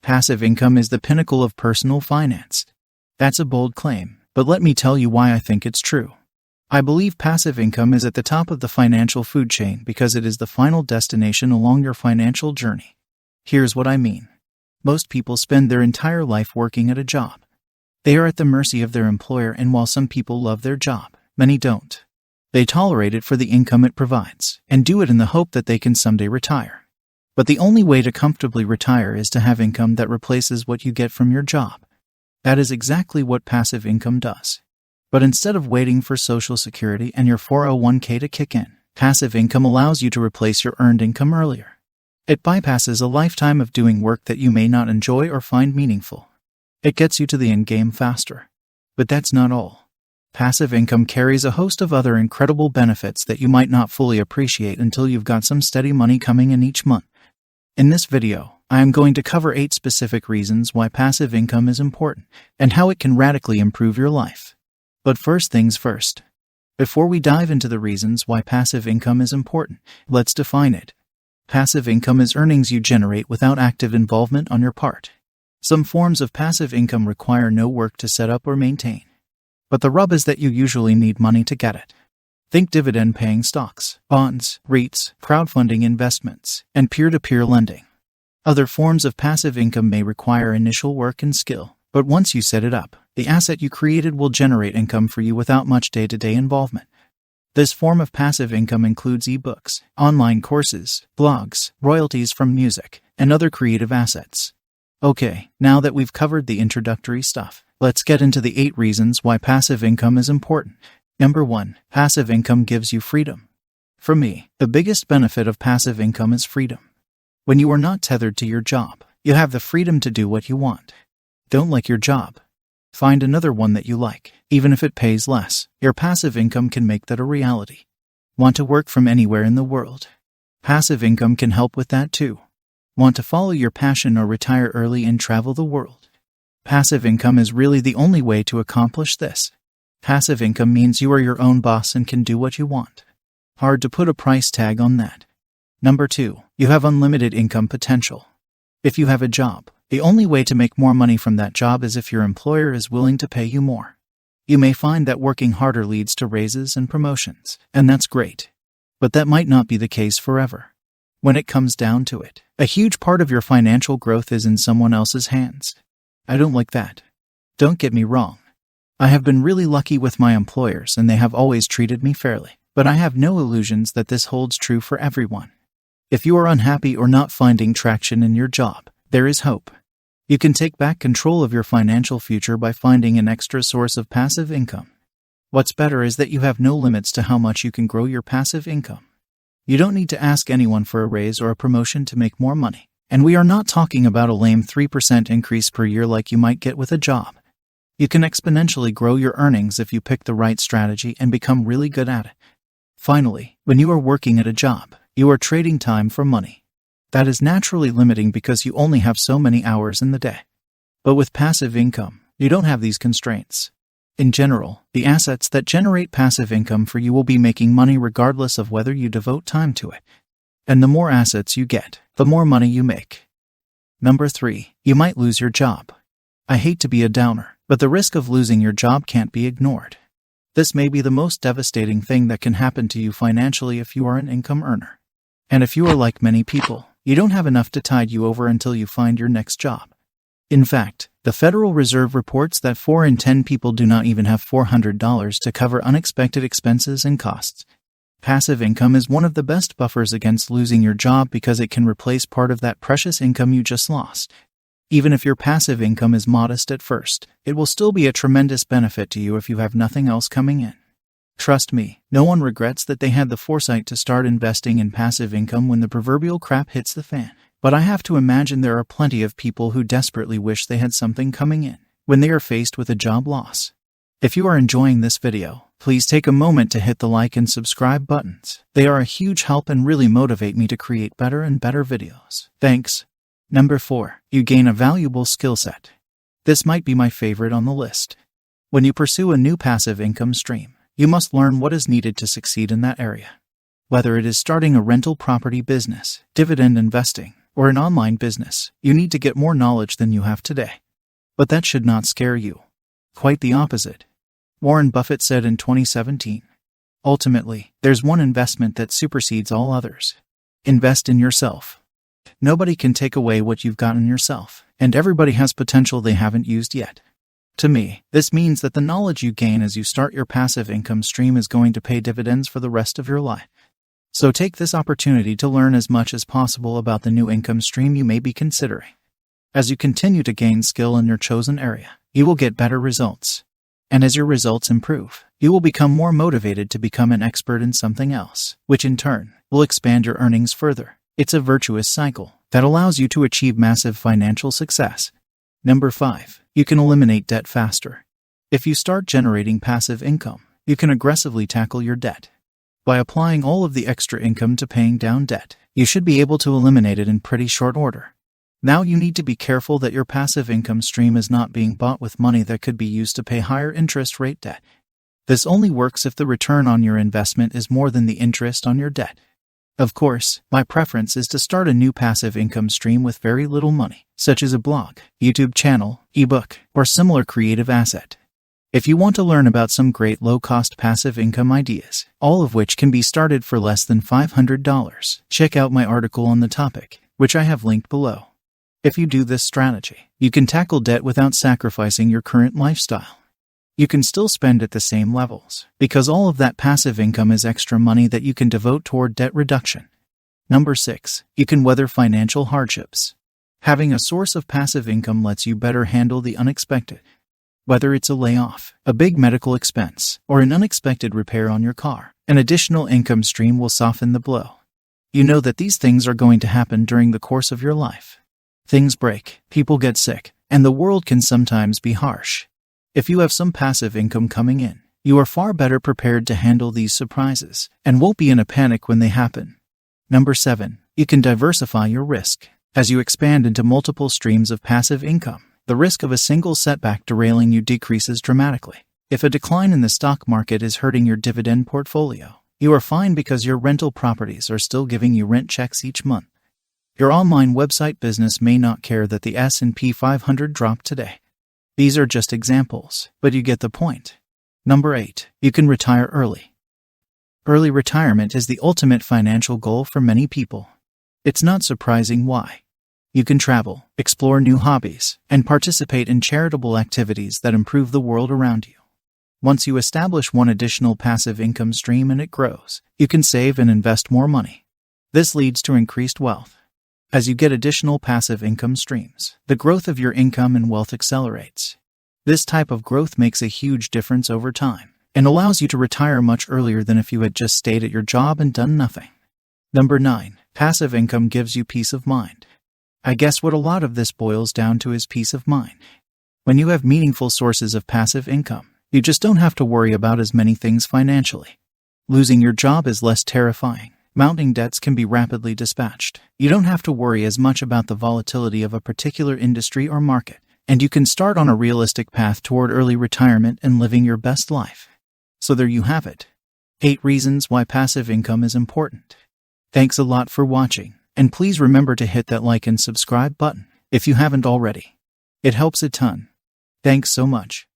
Passive income is the pinnacle of personal finance. That's a bold claim, but let me tell you why I think it's true. I believe passive income is at the top of the financial food chain because it is the final destination along your financial journey. Here's what I mean. Most people spend their entire life working at a job. They are at the mercy of their employer, and while some people love their job, many don't. They tolerate it for the income it provides, and do it in the hope that they can someday retire. But the only way to comfortably retire is to have income that replaces what you get from your job. That is exactly what passive income does. But instead of waiting for Social Security and your 401k to kick in, passive income allows you to replace your earned income earlier. It bypasses a lifetime of doing work that you may not enjoy or find meaningful. It gets you to the end game faster. But that's not all. Passive income carries a host of other incredible benefits that you might not fully appreciate until you've got some steady money coming in each month. In this video, I am going to cover 8 specific reasons why passive income is important and how it can radically improve your life. But first things first. Before we dive into the reasons why passive income is important, let's define it. Passive income is earnings you generate without active involvement on your part. Some forms of passive income require no work to set up or maintain. But the rub is that you usually need money to get it. Think dividend-paying stocks, bonds, REITs, crowdfunding investments, and peer-to-peer lending. Other forms of passive income may require initial work and skill, but once you set it up, the asset you created will generate income for you without much day-to-day involvement. This form of passive income includes ebooks, online courses, blogs, royalties from music, and other creative assets. Okay, now that we've covered the introductory stuff, let's get into the 8 reasons why passive income is important. Number 1, passive income gives you freedom. For me, the biggest benefit of passive income is freedom. When you are not tethered to your job, you have the freedom to do what you want. Don't like your job? Find another one that you like, even if it pays less. Your passive income can make that a reality. Want to work from anywhere in the world? Passive income can help with that too. Want to follow your passion or retire early and travel the world? Passive income is really the only way to accomplish this. Passive income means you are your own boss and can do what you want. Hard to put a price tag on that. Number 2, you have unlimited income potential. If you have a job, the only way to make more money from that job is if your employer is willing to pay you more. You may find that working harder leads to raises and promotions, and that's great. But that might not be the case forever. When it comes down to it, a huge part of your financial growth is in someone else's hands. I don't like that. Don't get me wrong. I have been really lucky with my employers and they have always treated me fairly, but I have no illusions that this holds true for everyone. If you are unhappy or not finding traction in your job, there is hope. You can take back control of your financial future by finding an extra source of passive income. What's better is that you have no limits to how much you can grow your passive income. You don't need to ask anyone for a raise or a promotion to make more money, and we are not talking about a lame 3% increase per year like you might get with a job. You can exponentially grow your earnings if you pick the right strategy and become really good at it. Finally, when you are working at a job, you are trading time for money. That is naturally limiting because you only have so many hours in the day. But with passive income, you don't have these constraints. In general, the assets that generate passive income for you will be making money regardless of whether you devote time to it. And the more assets you get, the more money you make. Number 3, you might lose your job. I hate to be a downer, but the risk of losing your job can't be ignored. This may be the most devastating thing that can happen to you financially if you are an income earner. And if you are like many people, you don't have enough to tide you over until you find your next job. In fact, the Federal Reserve reports that 4 in 10 people do not even have $400 to cover unexpected expenses and costs. Passive income is one of the best buffers against losing your job because it can replace part of that precious income you just lost. Even if your passive income is modest at first, it will still be a tremendous benefit to you if you have nothing else coming in. Trust me, no one regrets that they had the foresight to start investing in passive income when the proverbial crap hits the fan. But I have to imagine there are plenty of people who desperately wish they had something coming in when they are faced with a job loss. If you are enjoying this video, please take a moment to hit the like and subscribe buttons. They are a huge help and really motivate me to create better and better videos. Thanks. Number 4, you gain a valuable skill set. This might be my favorite on the list. When you pursue a new passive income stream, you must learn what is needed to succeed in that area. Whether it is starting a rental property business, dividend investing, or an online business, you need to get more knowledge than you have today. But that should not scare you. Quite the opposite. Warren Buffett said in 2017, "Ultimately, there's one investment that supersedes all others. Invest in yourself. Nobody can take away what you've got in yourself, and everybody has potential they haven't used yet." To me, this means that the knowledge you gain as you start your passive income stream is going to pay dividends for the rest of your life. So take this opportunity to learn as much as possible about the new income stream you may be considering. As you continue to gain skill in your chosen area, you will get better results. And as your results improve, you will become more motivated to become an expert in something else, which in turn will expand your earnings further. It's a virtuous cycle that allows you to achieve massive financial success. Number 5. You can eliminate debt faster. If you start generating passive income, you can aggressively tackle your debt. By applying all of the extra income to paying down debt, you should be able to eliminate it in pretty short order. Now you need to be careful that your passive income stream is not being bought with money that could be used to pay higher interest rate debt. This only works if the return on your investment is more than the interest on your debt. Of course, my preference is to start a new passive income stream with very little money, such as a blog, YouTube channel, ebook, or similar creative asset. If you want to learn about some great low-cost passive income ideas, all of which can be started for less than $500, check out my article on the topic, which I have linked below. If you do this strategy, you can tackle debt without sacrificing your current lifestyle. You can still spend at the same levels, because all of that passive income is extra money that you can devote toward debt reduction. Number 6. You can weather financial hardships. Having a source of passive income lets you better handle the unexpected. Whether it's a layoff, a big medical expense, or an unexpected repair on your car, an additional income stream will soften the blow. You know that these things are going to happen during the course of your life. Things break, people get sick, and the world can sometimes be harsh. If you have some passive income coming in, you are far better prepared to handle these surprises and won't be in a panic when they happen. Number 7. You can diversify your risk. As you expand into multiple streams of passive income, the risk of a single setback derailing you decreases dramatically. If a decline in the stock market is hurting your dividend portfolio, you are fine because your rental properties are still giving you rent checks each month. Your online website business may not care that the S&P 500 dropped today. These are just examples, but you get the point. Number 8. You can retire early. Early retirement is the ultimate financial goal for many people. It's not surprising why. You can travel, explore new hobbies, and participate in charitable activities that improve the world around you. Once you establish one additional passive income stream and it grows, you can save and invest more money. This leads to increased wealth. As you get additional passive income streams, the growth of your income and wealth accelerates. This type of growth makes a huge difference over time and allows you to retire much earlier than if you had just stayed at your job and done nothing. Number 9. Passive income gives you peace of mind. I guess what a lot of this boils down to is peace of mind. When you have meaningful sources of passive income, you just don't have to worry about as many things financially. Losing your job is less terrifying. Mounting debts can be rapidly dispatched. You don't have to worry as much about the volatility of a particular industry or market, and you can start on a realistic path toward early retirement and living your best life. So there you have it. 8 reasons why passive income is important. Thanks a lot for watching, and please remember to hit that like and subscribe button if you haven't already. It helps a ton. Thanks so much.